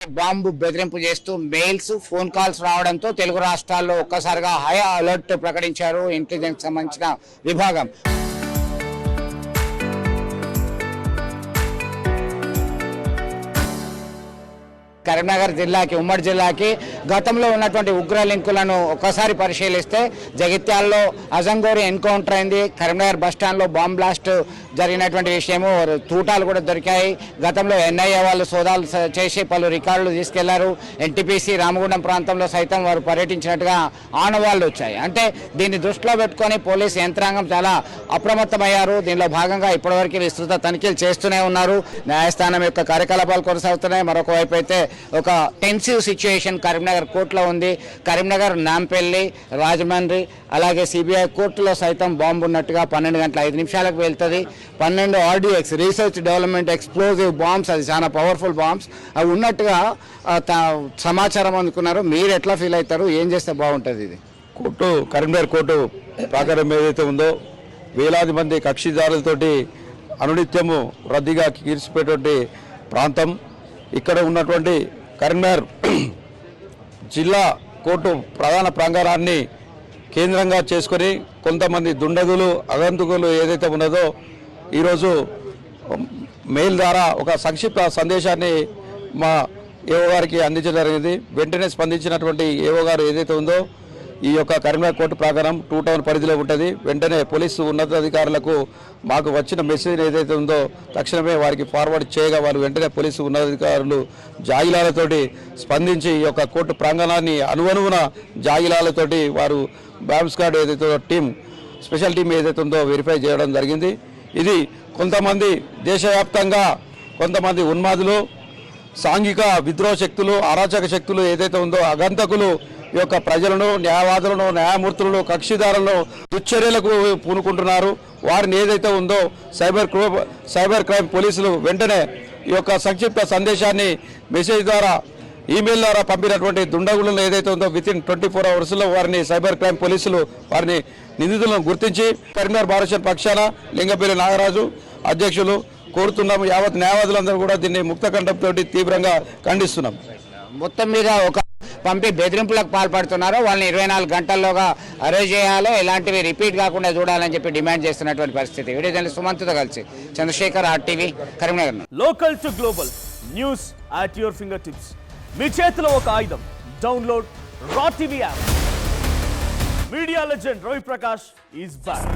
Bomb బెదిరింపు చేస్తూ mails phone calls రావడంతో తెలుగు రాష్ట్రాల్లో ఒక్కసారిగా హై అలర్ట్ ప్రకటించారు ఇంటెలిజెన్స్ సంబంధించిన విభాగం. కరీంనగర్ జిల్లాకి ఉమ్మడి జిల్లాకి గతంలో ఉన్నటువంటి ఉగ్ర లింకులను ఒక్కసారి పరిశీలిస్తే జగిత్యాల్లో అజంగోరి ఎన్కౌంటర్ అయింది. కరీంనగర్ బస్టాండ్లో బాంబ్ బ్లాస్ట్ జరిగినటువంటి విషయము, తూటాలు కూడా దొరికాయి. గతంలో ఎన్ఐఏ వాళ్ళు సోదాలు చేసి పలు రికార్డులు తీసుకెళ్లారు. ఎన్టీపీసీ రామగుండం ప్రాంతంలో సైతం వారు పర్యటించినట్టుగా ఆనవాళ్లు వచ్చాయి. అంటే దీన్ని దృష్టిలో పెట్టుకొని పోలీసు యంత్రాంగం చాలా అప్రమత్తమయ్యారు. దీనిలో భాగంగా ఇప్పటివరకు విస్తృత తనిఖీలు చేస్తూనే ఉన్నారు. న్యాయస్థానం యొక్క కార్యకలాపాలు కొనసాగుతున్నాయి. మరొక వైపు అయితే ఒక టెన్సివ్ సిచ్యుయేషన్ కరీంనగర్ కోర్టులో ఉంది. కరీంనగర్, నాంపల్లి, రాజమండ్రి అలాగే సిబిఐ కోర్టులో సైతం బాంబు ఉన్నట్టుగా 12:05 వెళ్తుంది. 12 RDX research development explosive bombs, అది చాలా పవర్ఫుల్ బాంబ్స్, అవి ఉన్నట్టుగా సమాచారం అందుకున్నారు. మీరు ఎట్లా ఫీల్ అవుతారు? ఏం చేస్తే బాగుంటుంది? ఇది కోర్టు, కరీంనగర్ కోర్టు ప్రాకారం ఏదైతే ఉందో వేలాది మంది కక్షిదారులతోటి అనునిత్యము రద్దీగా కీర్చిపోయేటువంటి ప్రాంతం. ఇక్కడ ఉన్నటువంటి కరీంనగర్ జిల్లా కోర్టు ప్రధాన ప్రాంగణాన్ని కేంద్రంగా చేసుకొని కొంతమంది దుండగులు, అగంతకులు ఏదైతే ఉన్నదో ఈరోజు మెయిల్ ద్వారా ఒక సంక్షిప్త సందేశాన్ని మా ఏఓ గారికి అందించడం జరిగింది. వెంటనే స్పందించినటువంటి ఏఓ గారు ఏదైతే ఉందో ఈ యొక్క కరీంనగర్ కోర్టు ప్రాకారం 2 టౌన్ పరిధిలో ఉంటుంది. వెంటనే పోలీసు ఉన్నతాధికారులకు మాకు వచ్చిన మెసేజ్ ఏదైతే ఉందో తక్షణమే వారికి ఫార్వర్డ్ చేయగా వారు వెంటనే పోలీసు ఉన్నతాధికారులు జాగిలాలతోటి స్పందించి ఈ యొక్క కోర్టు ప్రాంగణాన్ని అనువనువున జాగిలాలతోటి వారు బాంబ్ స్క్వాడ్ ఏదైతే టీం, స్పెషల్ టీం ఏదైతే ఉందో వెరిఫై చేయడం జరిగింది. ఇది కొంతమంది దేశవ్యాప్తంగా కొంతమంది ఉన్మాదులు, సాంఘిక విద్రోహ శక్తులు, అరాచక శక్తులు ఏదైతే ఉందో అగంతకులు ఈ యొక్క ప్రజలను, న్యాయవాదులను, న్యాయమూర్తులను, కక్షిదారులను దుశ్చర్యలకు పూనుకుంటున్నారు. వారిని ఏదైతే ఉందో సైబర్ క్రైమ్ పోలీసులు వెంటనే ఈ యొక్క సంక్షిప్త సందేశాన్ని మెసేజ్ ద్వారా, ఈమెయిల్ ద్వారా పంపినటువంటి దుండగులను ఏదైతే ఉందో వితిన్ 24 అవర్స్లో వారిని సైబర్ క్రైమ్ పోలీసులు వారిని నిందితులను గుర్తించి కరీంనగర్ భారత పక్షాన లింగపల్లి నాగరాజు అధ్యక్షులు కోరుతున్నాము. యావత్ న్యాయవాదులందరూ కూడా దీన్ని ముక్తకంఠంతో తీవ్రంగా ఖండిస్తున్నాం. మొత్తం మీద ఒక పంపి బెదిరింపులకు పాల్పడుతున్నారు. వాళ్ళని 24 గంటల్లోగా అరెస్ట్ చేయాలి, ఇలాంటివి రిపీట్ కాకుండా చూడాలని చెప్పి డిమాండ్ చేస్తున్నటువంటి పరిస్థితి. వీడియో జర్నలిస్ట్ సుమంత్తో కలిసి Chandrashekar, RTV, Karimnagar. Local to global news at your finger tips. మీ చేతిలో ఒక ఆయుధం. Download R TV app. Media legend Ravi Prakash is back.